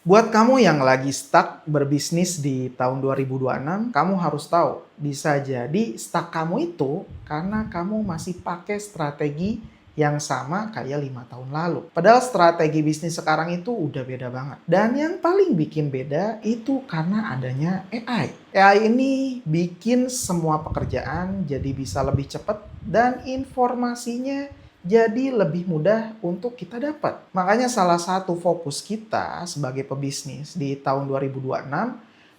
Buat kamu yang lagi stuck berbisnis di tahun 2026, kamu harus tahu, bisa jadi stuck kamu itu karena kamu masih pakai strategi yang sama kayak 5 tahun lalu. Padahal strategi bisnis sekarang itu udah beda banget. Dan yang paling bikin beda itu karena adanya AI. AI ini bikin semua pekerjaan jadi bisa lebih cepat dan informasinya jadi lebih mudah untuk kita dapat. Makanya salah satu fokus kita sebagai pebisnis di tahun 2026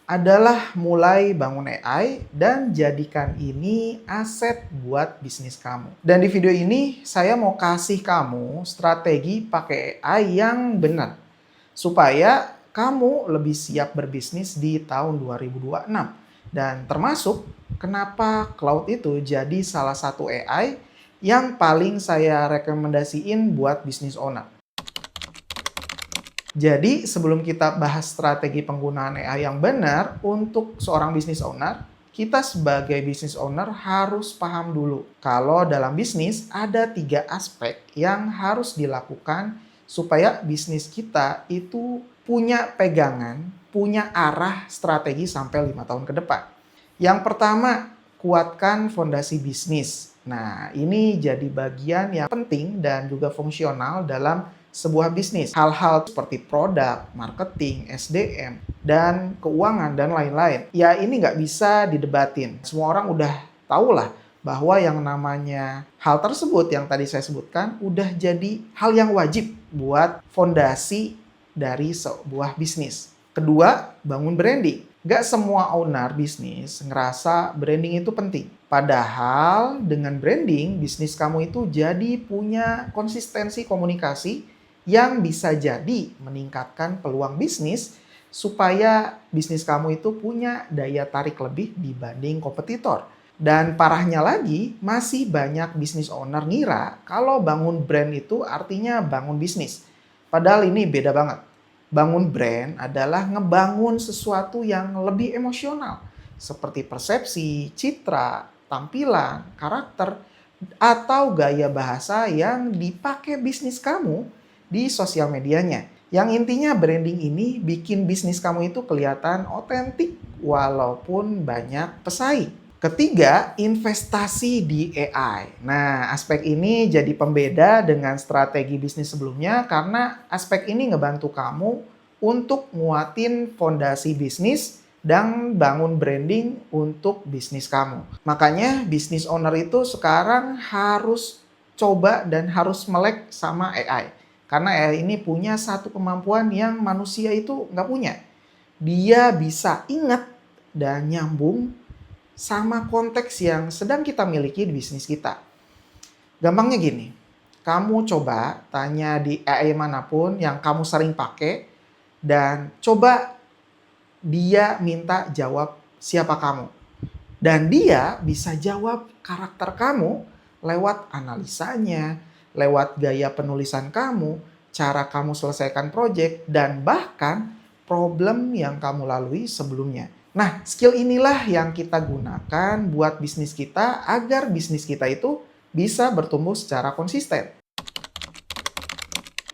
adalah mulai bangun AI dan jadikan ini aset buat bisnis kamu. Dan di video ini saya mau kasih kamu strategi pakai AI yang benar supaya kamu lebih siap berbisnis di tahun 2026. Dan termasuk kenapa cloud itu jadi salah satu AI yang paling saya rekomendasiin buat bisnis owner. Jadi sebelum kita bahas strategi penggunaan AI yang benar untuk seorang bisnis owner, kita sebagai bisnis owner harus paham dulu kalau dalam bisnis ada 3 aspek yang harus dilakukan supaya bisnis kita itu punya pegangan, punya arah strategi sampai 5 tahun ke depan. Yang pertama, kuatkan fondasi bisnis. Nah, ini jadi bagian yang penting dan juga fungsional dalam sebuah bisnis. Hal-hal seperti produk, marketing, SDM, dan keuangan, dan lain-lain. Ya, ini nggak bisa didebatin. Semua orang udah tahu lah bahwa yang namanya hal tersebut yang tadi saya sebutkan udah jadi hal yang wajib buat fondasi dari sebuah bisnis. Kedua, bangun branding. Gak semua owner bisnis ngerasa branding itu penting. Padahal dengan branding, bisnis kamu itu jadi punya konsistensi komunikasi yang bisa jadi meningkatkan peluang bisnis supaya bisnis kamu itu punya daya tarik lebih dibanding kompetitor. Dan parahnya lagi, masih banyak bisnis owner ngira kalau bangun brand itu artinya bangun bisnis. Padahal ini beda banget. Bangun brand adalah ngebangun sesuatu yang lebih emosional, seperti persepsi, citra, tampilan, karakter, atau gaya bahasa yang dipakai bisnis kamu di sosial medianya. Yang intinya branding ini bikin bisnis kamu itu kelihatan otentik walaupun banyak pesaing. Ketiga, investasi di AI. Nah, aspek ini jadi pembeda dengan strategi bisnis sebelumnya karena aspek ini ngebantu kamu untuk nguatin fondasi bisnis dan bangun branding untuk bisnis kamu. Makanya bisnis owner itu sekarang harus coba dan harus melek sama AI. Karena AI ini punya satu kemampuan yang manusia itu nggak punya. Dia bisa ingat dan nyambung sama konteks yang sedang kita miliki di bisnis kita. Gampangnya gini, kamu coba tanya di AI manapun yang kamu sering pakai dan coba dia minta jawab siapa kamu. Dan dia bisa jawab karakter kamu lewat analisanya, lewat gaya penulisan kamu, cara kamu selesaikan proyek, dan bahkan problem yang kamu lalui sebelumnya. Nah, skill inilah yang kita gunakan buat bisnis kita agar bisnis kita itu bisa bertumbuh secara konsisten.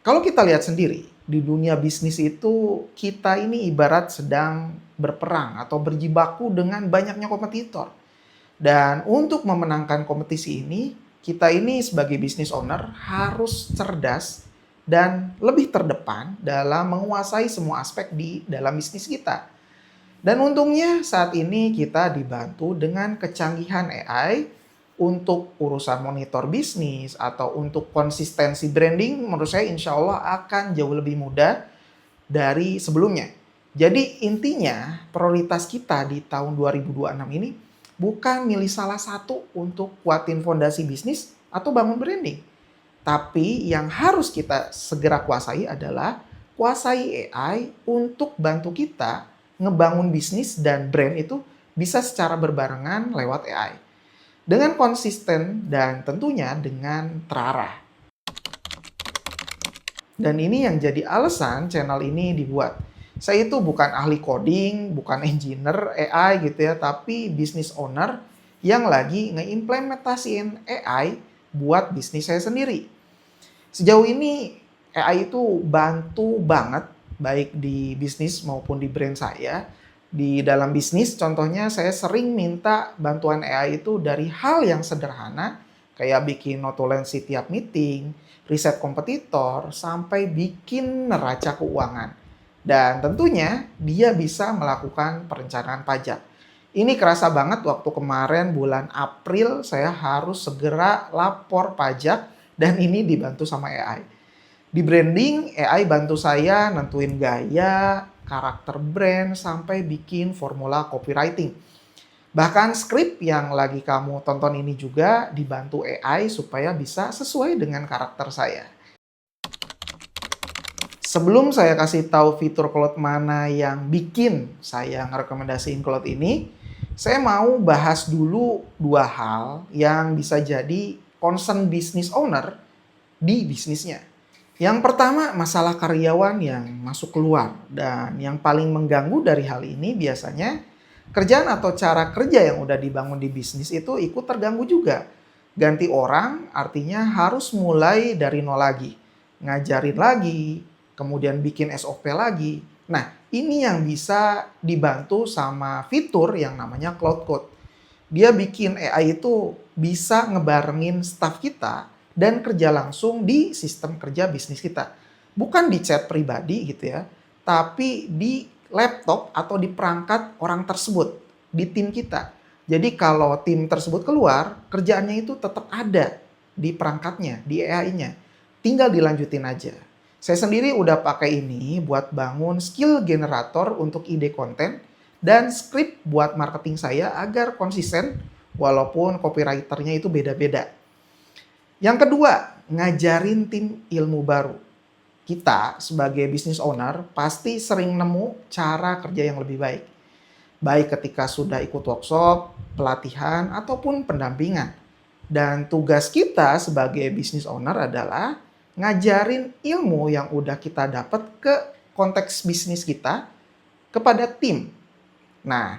Kalau kita lihat sendiri, di dunia bisnis itu kita ini ibarat sedang berperang atau berjibaku dengan banyaknya kompetitor. Dan untuk memenangkan kompetisi ini, kita ini sebagai business owner harus cerdas dan lebih terdepan dalam menguasai semua aspek di dalam bisnis kita. Dan untungnya saat ini kita dibantu dengan kecanggihan AI untuk urusan monitor bisnis atau untuk konsistensi branding, menurut saya insya Allah akan jauh lebih mudah dari sebelumnya. Jadi intinya prioritas kita di tahun 2026 ini bukan milih salah satu untuk kuatin fondasi bisnis atau bangun branding. Tapi yang harus kita segera kuasai adalah kuasai AI untuk bantu kita ngebangun bisnis dan brand itu bisa secara berbarengan lewat AI. Dengan konsisten dan tentunya dengan terarah. Dan ini yang jadi alasan channel ini dibuat. Saya itu bukan ahli coding, bukan engineer AI gitu ya, tapi business owner yang lagi ngeimplementasiin AI buat bisnis saya sendiri. Sejauh ini AI itu bantu banget baik di bisnis maupun di brand saya. Di dalam bisnis, contohnya saya sering minta bantuan AI itu dari hal yang sederhana, kayak bikin notulensi tiap meeting, riset kompetitor, sampai bikin neraca keuangan. Dan tentunya dia bisa melakukan perencanaan pajak. Ini kerasa banget waktu kemarin bulan April saya harus segera lapor pajak dan ini dibantu sama AI. Di branding, AI bantu saya nentuin gaya, karakter brand, sampai bikin formula copywriting. Bahkan skrip yang lagi kamu tonton ini juga dibantu AI supaya bisa sesuai dengan karakter saya. Sebelum saya kasih tahu fitur cloud mana yang bikin saya ngerekomendasiin cloud ini, saya mau bahas dulu dua hal yang bisa jadi concern business owner di bisnisnya. Yang pertama, masalah karyawan yang masuk keluar. Dan yang paling mengganggu dari hal ini biasanya kerjaan atau cara kerja yang udah dibangun di bisnis itu ikut terganggu juga. Ganti orang artinya harus mulai dari nol lagi. Ngajarin lagi, kemudian bikin SOP lagi. Nah, ini yang bisa dibantu sama fitur yang namanya Cloud Code. Dia bikin AI itu bisa ngebarengin staff kita dan kerja langsung di sistem kerja bisnis kita. Bukan di chat pribadi gitu ya, tapi di laptop atau di perangkat orang tersebut, di tim kita. Jadi kalau tim tersebut keluar, kerjaannya itu tetap ada di perangkatnya, di AI-nya. Tinggal dilanjutin aja. Saya sendiri udah pakai ini buat bangun skill generator untuk ide konten dan skrip buat marketing saya agar konsisten walaupun copywriternya itu beda-beda. Yang kedua, ngajarin tim ilmu baru. Kita sebagai business owner pasti sering nemu cara kerja yang lebih baik. Baik ketika sudah ikut workshop, pelatihan, ataupun pendampingan. Dan tugas kita sebagai business owner adalah ngajarin ilmu yang udah kita dapat ke konteks bisnis kita kepada tim. Nah,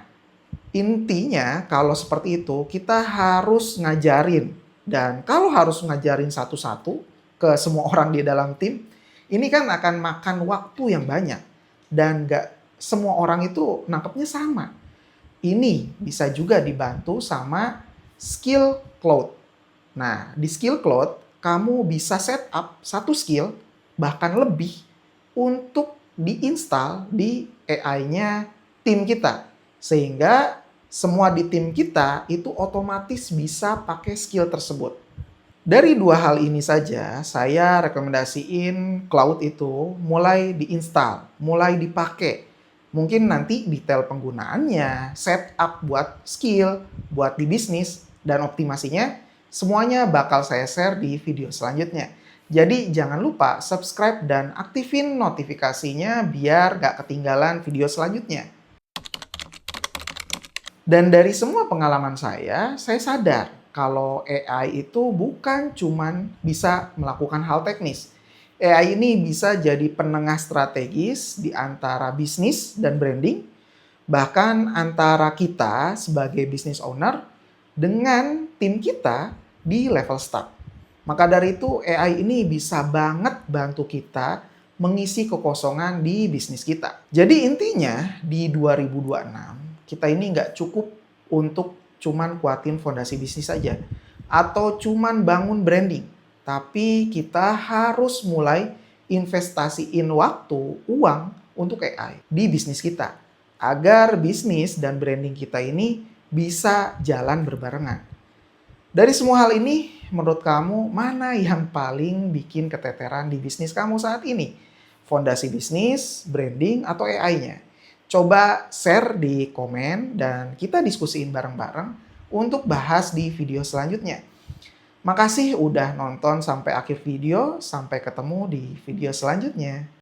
intinya kalau seperti itu kita harus ngajarin. Dan kalau harus ngajarin satu-satu ke semua orang di dalam tim, ini kan akan makan waktu yang banyak. Dan gak semua orang itu nangkepnya sama. Ini bisa juga dibantu sama skill cloud. Nah, di skill cloud, kamu bisa set up satu skill, bahkan lebih, untuk diinstal di AI-nya tim kita. Sehingga semua di tim kita itu otomatis bisa pakai skill tersebut. Dari dua hal ini saja, saya rekomendasiin cloud itu mulai diinstal, mulai dipakai. Mungkin nanti detail penggunaannya, setup buat skill, buat di bisnis, dan optimasinya, semuanya bakal saya share di video selanjutnya. Jadi jangan lupa subscribe dan aktifin notifikasinya biar gak ketinggalan video selanjutnya. Dan dari semua pengalaman saya sadar kalau AI itu bukan cuman bisa melakukan hal teknis. AI ini bisa jadi penengah strategis di antara bisnis dan branding, bahkan antara kita sebagai business owner dengan tim kita di level staff. Maka dari itu AI ini bisa banget bantu kita mengisi kekosongan di bisnis kita. Jadi intinya di 2026 kita ini nggak cukup untuk cuman kuatin fondasi bisnis saja atau cuman bangun branding. Tapi kita harus mulai investasiin waktu, uang untuk AI di bisnis kita. Agar bisnis dan branding kita ini bisa jalan berbarengan. Dari semua hal ini, menurut kamu mana yang paling bikin keteteran di bisnis kamu saat ini? Fondasi bisnis, branding, atau AI-nya? Coba share di komen dan kita diskusiin bareng-bareng untuk bahas di video selanjutnya. Makasih udah nonton sampai akhir video. Sampai ketemu di video selanjutnya.